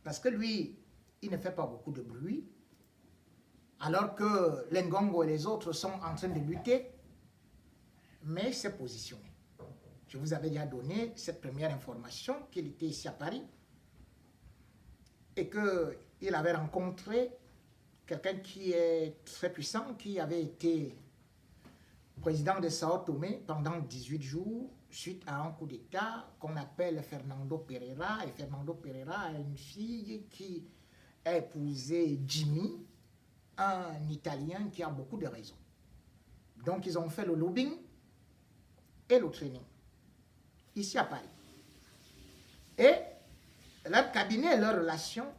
Parce que lui, il ne fait pas beaucoup de bruit, alors que Lengongo et les autres sont en train de lutter, mais il s'est positionné. Je vous avais déjà donné cette première information qu'il était ici à Paris et qu'il avait rencontré quelqu'un qui est très puissant, qui avait été président de Sao Tomé pendant 18 jours suite à un coup d'État qu'on appelle Fernando Pereira. Et Fernando Pereira a une fille qui a épousé Jimmy, un Italien qui a beaucoup de raisons. Donc ils ont fait le lobbying et le training ici à Paris. Et leur cabinet et leurs relations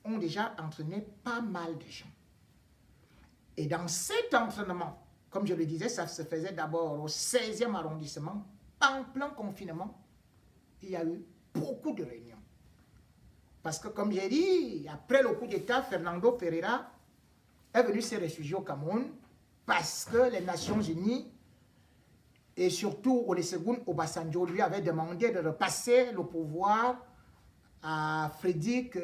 ont déjà entraîné pas mal de gens. Et dans cet entraînement, comme je le disais, ça se faisait d'abord au 16e arrondissement, en plein confinement, il y a eu beaucoup de réunions. Parce que comme j'ai dit, après le coup d'État, Fernando Pereira est venu se réfugier au Cameroun parce que les Nations Unies et surtout Olusegun Obasanjo lui avait demandé de repasser le pouvoir à Frédéric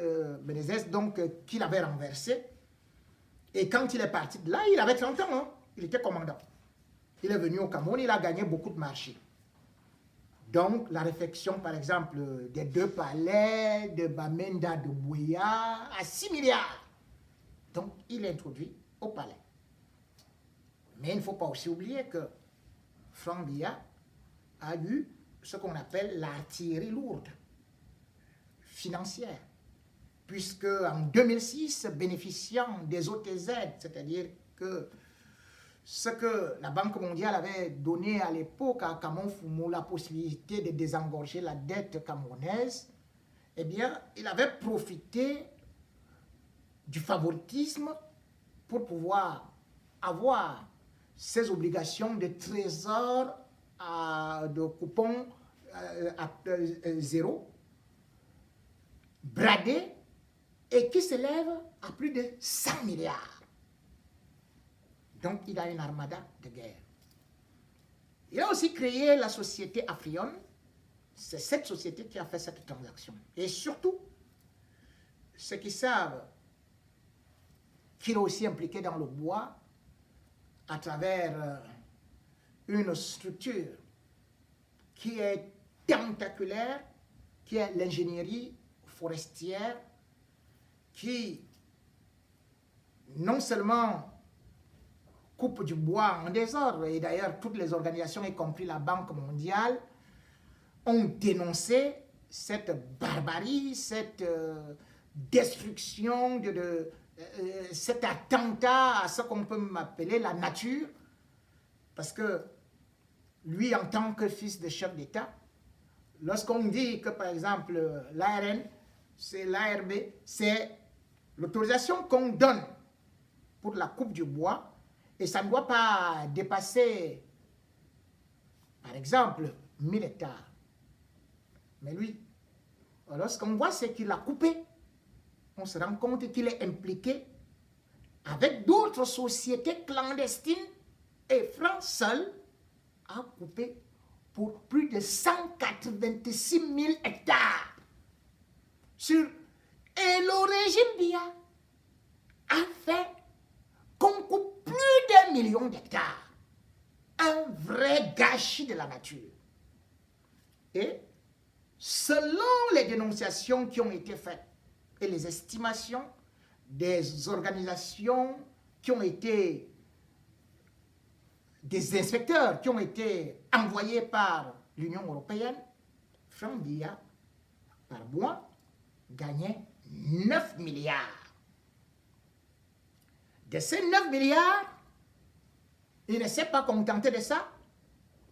Menezes, donc qu'il avait renversé. Et quand il est parti de là, il avait 30 ans, hein, il était commandant. Il est venu au Cameroun, il a gagné beaucoup de marchés. Donc, la réflexion, par exemple, des 2 palais, de Bamenda, de Bouya, à 6 milliards. Donc, il est introduit au palais. Mais il ne faut pas aussi oublier que Franck Biya a eu ce qu'on appelle l'artillerie lourde financière. Puisque en 2006, bénéficiant des OTZ, c'est-à-dire que ce que la Banque mondiale avait donné à l'époque à Kamon Fumo, la possibilité de désengorger la dette camerounaise, eh bien, il avait profité du favoritisme pour pouvoir avoir ses obligations de trésor de coupon à 0, bradé, et qui s'élève à plus de 100 milliards. Donc, il a une armada de guerre. Il a aussi créé la société Afrion. C'est cette société qui a fait cette transaction. Et surtout, ceux qui savent qu'il est aussi impliqué dans le bois à travers une structure qui est tentaculaire, qui est l'ingénierie forestière, qui non seulement coupe du bois en désordre, et d'ailleurs toutes les organisations, y compris la Banque mondiale, ont dénoncé cette barbarie, cette destruction, cet attentat à ce qu'on peut appeler la nature, parce que lui, en tant que fils de chef d'État, lorsqu'on dit que, par exemple, l'ARN, c'est l'ARB, c'est l'autorisation qu'on donne pour la coupe du bois, et ça ne doit pas dépasser, par exemple, 1000 hectares. Mais lui, lorsqu'on voit ce qu'il a coupé, on se rend compte qu'il est impliqué avec d'autres sociétés clandestines, et France seul a coupé pour plus de 186 000 hectares. Et le régime Biya a fait qu'on coupe plus d'1 million d'hectares. Un vrai gâchis de la nature. Et selon les dénonciations qui ont été faites et les estimations des organisations qui ont été des inspecteurs qui ont été envoyés par l'Union européenne, Franck Biya, par mois, gagnait 9 milliards. De ces 9 milliards, il ne s'est pas contenté de ça,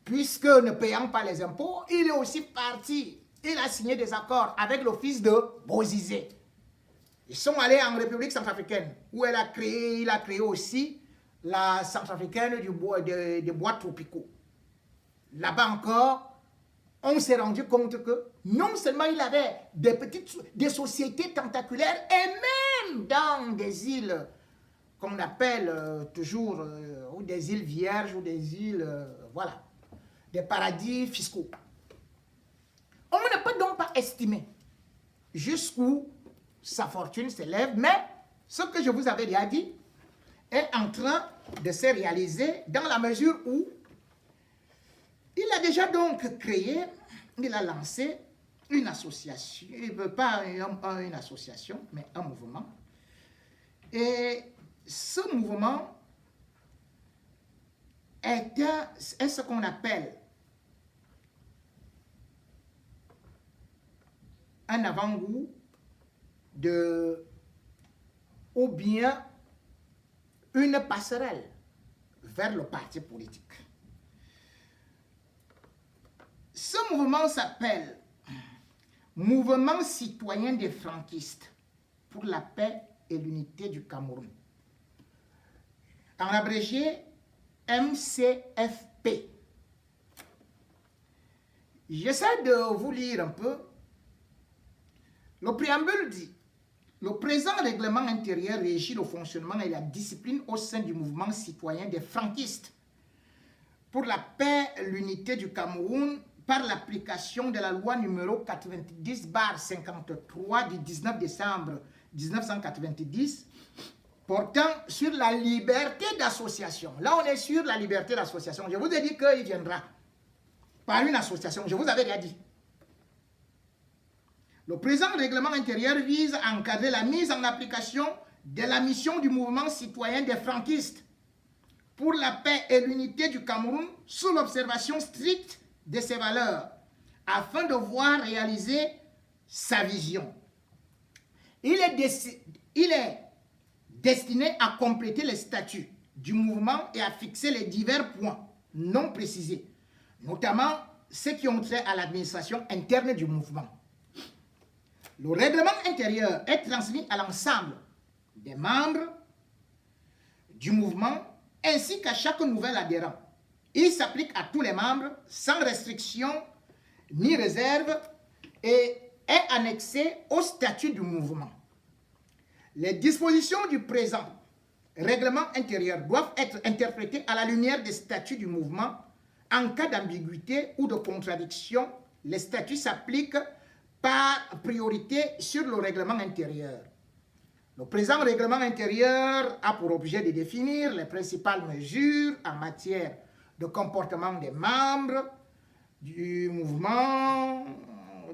puisque ne payant pas les impôts, il est aussi parti. Il a signé des accords avec le fils de Bozizé. Ils sont allés en République centrafricaine, où il a créé aussi la centrafricaine des bois tropicaux. Là-bas encore, on s'est rendu compte que non seulement il avait des sociétés tentaculaires, et même dans des îles qu'on appelle toujours ou des îles vierges ou des îles, voilà, des paradis fiscaux. On ne peut donc pas estimer jusqu'où sa fortune s'élève, mais ce que je vous avais déjà dit est en train de se réaliser dans la mesure où il a déjà donc créé, il a lancé une association, pas une association, mais un mouvement. Et ce mouvement est ce qu'on appelle un avant-goût ou bien une passerelle vers le parti politique. Ce mouvement s'appelle Mouvement citoyen des franquistes pour la paix et l'unité du Cameroun. En abrégé, MCFP. J'essaie de vous lire un peu. Le préambule dit: le présent règlement intérieur régit le fonctionnement et la discipline au sein du mouvement citoyen des franquistes pour la paix et l'unité du Cameroun par l'application de la loi numéro 90/53 du 19 décembre 1990 portant sur la liberté d'association. Là, on est sur la liberté d'association. Je vous ai dit qu'il viendra par une association. Je vous avais déjà dit. Le présent règlement intérieur vise à encadrer la mise en application de la mission du mouvement citoyen des franquistes pour la paix et l'unité du Cameroun sous l'observation stricte de ses valeurs, afin de voir réaliser sa vision. Il est destiné à compléter les statuts du mouvement et à fixer les divers points non précisés, notamment ceux qui ont trait à l'administration interne du mouvement. Le règlement intérieur est transmis à l'ensemble des membres du mouvement ainsi qu'à chaque nouvel adhérent. Il s'applique à tous les membres sans restriction ni réserve et est annexé au statut du mouvement. Les dispositions du présent règlement intérieur doivent être interprétées à la lumière des statuts du mouvement. En cas d'ambiguïté ou de contradiction, les statuts s'appliquent par priorité sur le règlement intérieur. Le présent règlement intérieur a pour objet de définir les principales mesures en matière de comportement des membres du mouvement,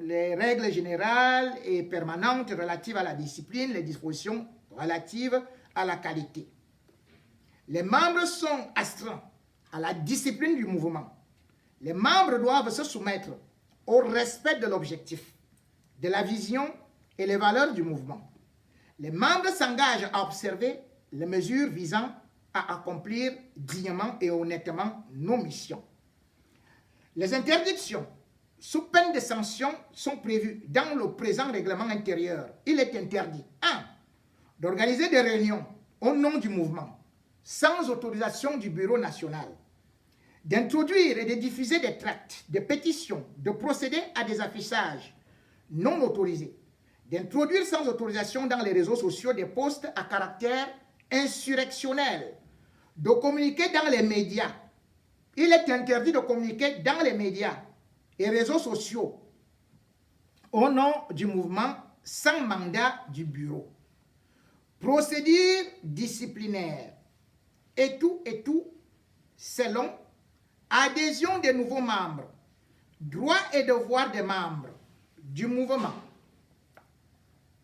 les règles générales et permanentes relatives à la discipline, les dispositions relatives à la qualité. Les membres sont astreints à la discipline du mouvement. Les membres doivent se soumettre au respect de l'objectif, de la vision et les valeurs du mouvement. Les membres s'engagent à observer les mesures visant à accomplir dignement et honnêtement nos missions. Les interdictions, sous peine de sanctions, sont prévues dans le présent règlement intérieur. Il est interdit 1. D'organiser des réunions au nom du mouvement, sans autorisation du Bureau national, d'introduire et de diffuser des tracts, des pétitions, de procéder à des affichages non autorisés, d'introduire sans autorisation dans les réseaux sociaux des posts à caractère insurrectionnel, de communiquer dans les médias. Il est interdit de communiquer dans les médias et réseaux sociaux au nom du mouvement sans mandat du bureau. Procédure disciplinaire et tout selon adhésion des nouveaux membres, droits et devoirs des membres du mouvement.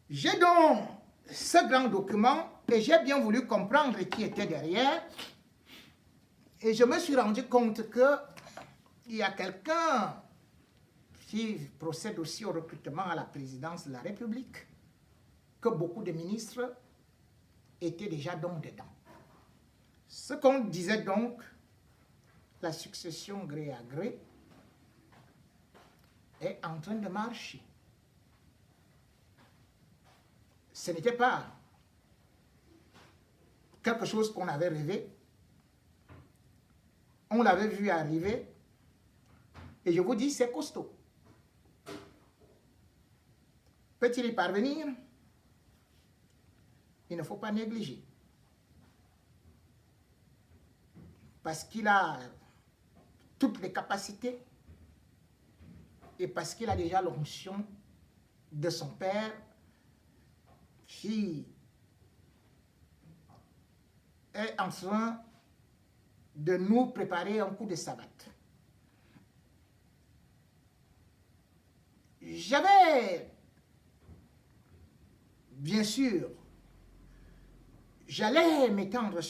J'ai donc ce grand document et j'ai bien voulu comprendre qui était derrière. Et je me suis rendu compte qu'il y a quelqu'un qui procède aussi au recrutement à la présidence de la République, que beaucoup de ministres étaient déjà donc dedans. Ce qu'on disait donc, la succession gré à gré est en train de marcher. Ce n'était pas quelque chose qu'on avait rêvé. On l'avait vu arriver. Et je vous dis, c'est costaud. Peut-il y parvenir? Il ne faut pas négliger. Parce qu'il a toutes les capacités et parce qu'il a déjà l'onction de son père qui est en train de nous préparer un coup de savate. J'avais, bien sûr, j'allais m'étendre sur